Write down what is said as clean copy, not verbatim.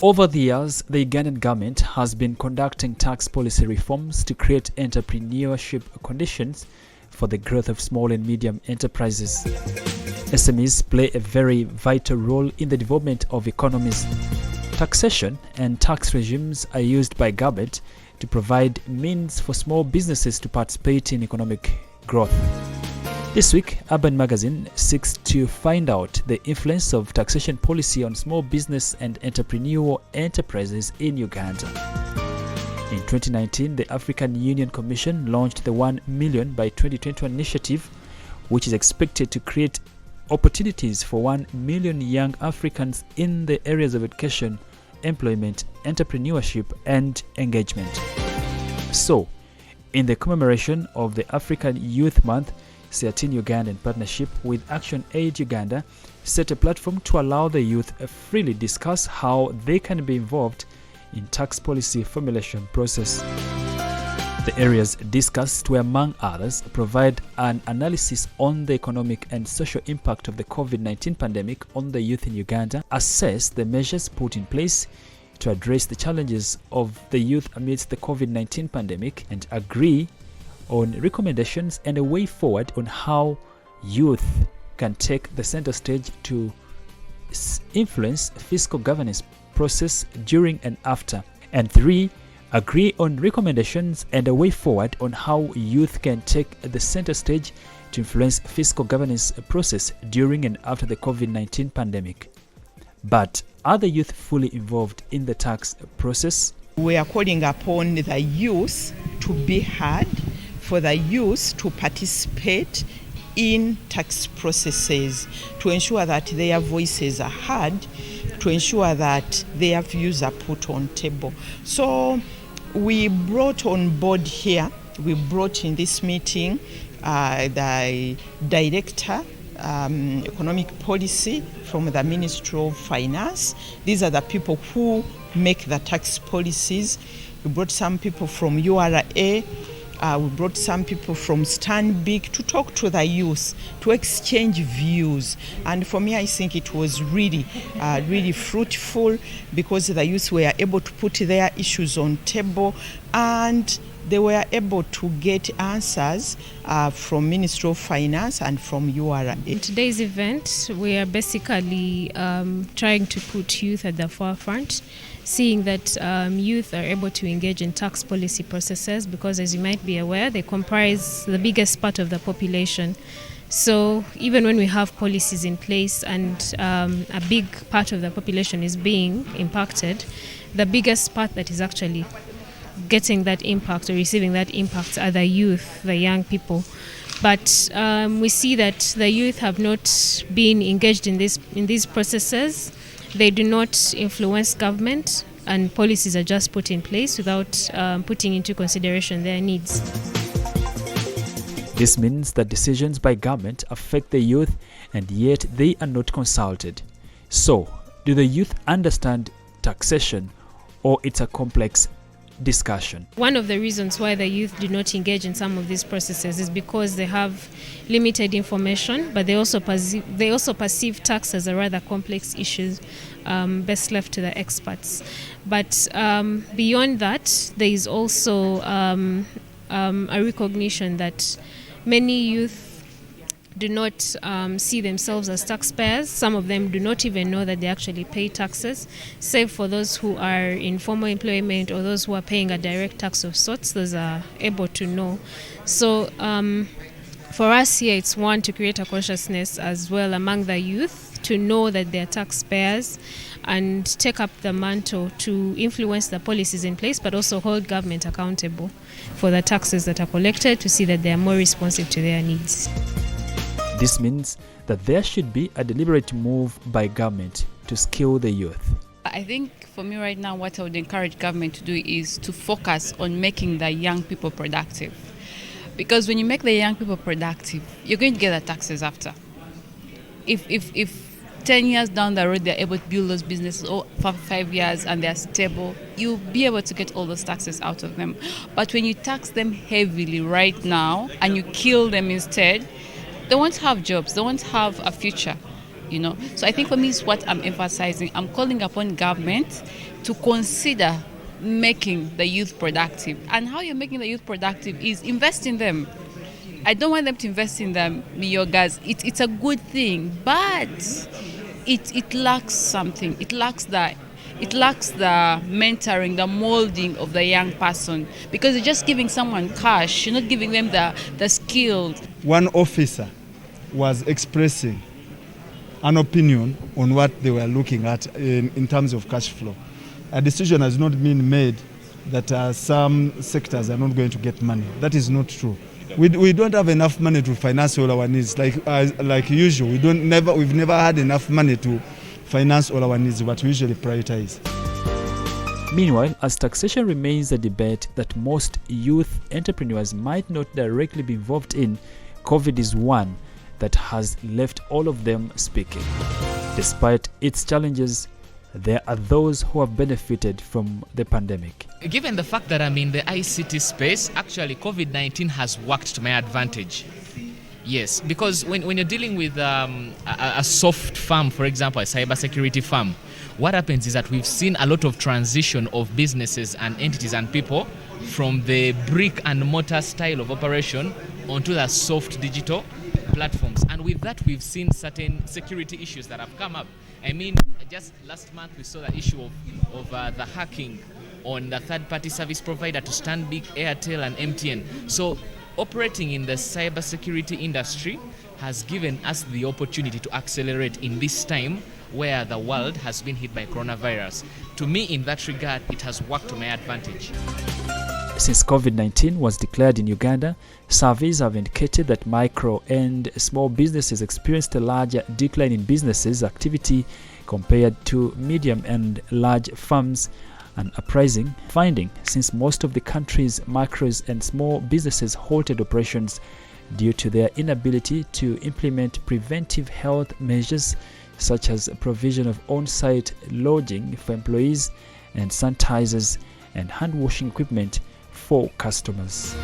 Over the years, the Ugandan government has been conducting tax policy reforms to create entrepreneurship conditions for the growth of small and medium enterprises. SMEs play a very vital role in the development of economies. Taxation and tax regimes are used by government to provide means for small businesses to participate in economic growth. This week, Urban Magazine seeks to find out the influence of taxation policy on small business and entrepreneurial enterprises in Uganda. In 2019, the African Union Commission launched the 1 Million by 2021 initiative, which is expected to create opportunities for 1 million young Africans in the areas of education, employment, entrepreneurship, and engagement. So, in the commemoration of the African Youth Month, SEATINI Uganda, in partnership with Action Aid Uganda, set a platform to allow the youth freely discuss how they can be involved in tax policy formulation process. The areas discussed were, among others, provide an analysis on the economic and social impact of the COVID-19 pandemic on the youth in Uganda, assess the measures put in place to address the challenges of the youth amidst the COVID-19 pandemic, and agree on recommendations and a way forward on how youth can take the center stage to influence fiscal governance process during and after. And 3, agree on recommendations and a way forward on how youth can take the center stage to influence fiscal governance process during and after the COVID-19 pandemic. But are the youth fully involved in the tax process? We are calling upon the youth to be heard, for the youth to participate in tax processes, to ensure that their voices are heard, to ensure that their views are put on table. So we brought on board here, we brought in this meeting the Director Economic Policy from the Ministry of Finance. These are the people who make the tax policies. We brought some people from URA. We brought some people from Stanbic to talk to the youth, to exchange views. And for me, I think it was really fruitful, because the youth were able to put their issues on table, and they were able to get answers from Ministry of Finance and from URA. In today's event, we are basically trying to put youth at the forefront, seeing that youth are able to engage in tax policy processes, because, as you might be aware, they comprise the biggest part of the population. So even when we have policies in place and a big part of the population is being impacted, the biggest part that is actually getting that impact or receiving that impact are the youth, the young people. But we see that the youth have not been engaged in these processes. They do not influence government, and policies are just put in place without putting into consideration their needs. This means that decisions by government affect the youth, and yet they are not consulted. So, do the youth understand taxation, or it's a complex discussion? One of the reasons why the youth do not engage in some of these processes is because they have limited information, but they also perceive tax as a rather complex issue, best left to the experts. But beyond that, there is also a recognition that many youth do not see themselves as taxpayers. Some of them do not even know that they actually pay taxes, save for those who are in formal employment or those who are paying a direct tax of sorts. Those are able to know. So for us here, it's one, to create a consciousness as well among the youth to know that they're taxpayers and take up the mantle to influence the policies in place, but also hold government accountable for the taxes that are collected, to see that they are more responsive to their needs. This means that there should be a deliberate move by government to skill the youth. I think for me right now, what I would encourage government to do is to focus on making the young people productive. Because when you make the young people productive, you're going to get the taxes after. If 10 years down the road they're able to build those businesses, or for 5 years, and they're stable, you'll be able to get all those taxes out of them. But when you tax them heavily right now and you kill them instead, they won't have jobs, they won't have a future. So I think for me, it's what I'm emphasizing. I'm calling upon government to consider making the youth productive. And how you're making the youth productive is invest in them. I don't want them to invest in the yogas. It's a good thing, but it lacks something. It lacks the mentoring, the molding of the young person, because you're just giving someone cash. You're not giving them the skills. One officer was expressing an opinion on what they were looking at in terms of cash flow. A decision has not been made that some sectors are not going to get money. That is not true. We don't have enough money to finance all our needs. Like usual, we've never had enough money to finance all our needs, but we usually prioritize. Meanwhile, as taxation remains a debate that most youth entrepreneurs might not directly be involved in, COVID is one that has left all of them speaking. Despite its challenges, there are those who have benefited from the pandemic. Given the fact that I'm in the ICT space, actually COVID-19 has worked to my advantage. Yes, because when you're dealing with a soft firm, for example, a cybersecurity firm, what happens is that we've seen a lot of transition of businesses and entities and people from the brick and mortar style of operation onto the soft digital platforms. And with that, we've seen certain security issues that have come up. I mean, just last month we saw the issue of the hacking on the third-party service provider to Stanbic, Airtel and MTN. So operating in the cybersecurity industry has given us the opportunity to accelerate in this time where the world has been hit by coronavirus. To me, in that regard, it has worked to my advantage. Since COVID-19 was declared in Uganda, surveys have indicated that micro and small businesses experienced a larger decline in businesses activity compared to medium and large firms, an uprising finding since most of the country's micros and small businesses halted operations due to their inability to implement preventive health measures such as provision of on-site lodging for employees and sanitizers and hand washing equipment for customers.